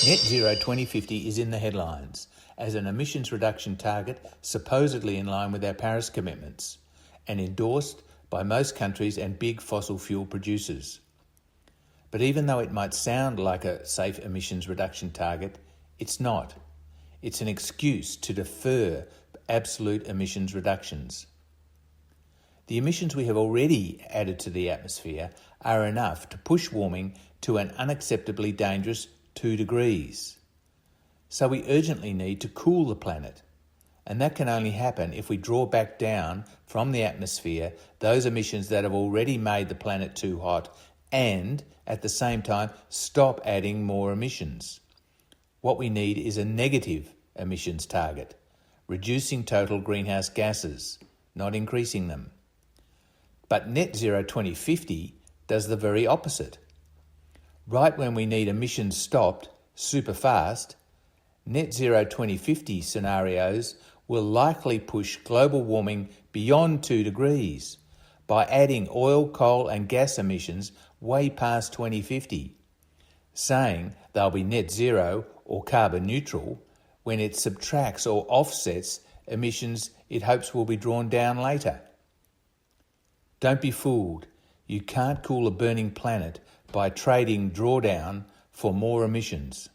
Net Zero 2050 is in the headlines as an emissions reduction target supposedly in line with our Paris commitments and endorsed by most countries and big fossil fuel producers. But even though it might sound like a safe emissions reduction target, it's not. It's an excuse to defer absolute emissions reductions. The emissions we have already added to the atmosphere are enough to push warming to an unacceptably dangerous 2 degrees. So we urgently need to cool the planet. And that can only happen if we draw back down from the atmosphere those emissions that have already made the planet too hot and, at the same time, stop adding more emissions. What we need is a negative emissions target, reducing total greenhouse gases, not increasing them. But Net Zero 2050 does the very opposite. Right when we need emissions stopped super fast, Net Zero 2050 scenarios will likely push global warming beyond 2 degrees by adding oil, coal and gas emissions way past 2050, saying they'll be net zero or carbon neutral when it subtracts or offsets emissions it hopes will be drawn down later. Don't be fooled. You can't cool a burning planet by trading drawdown for more emissions.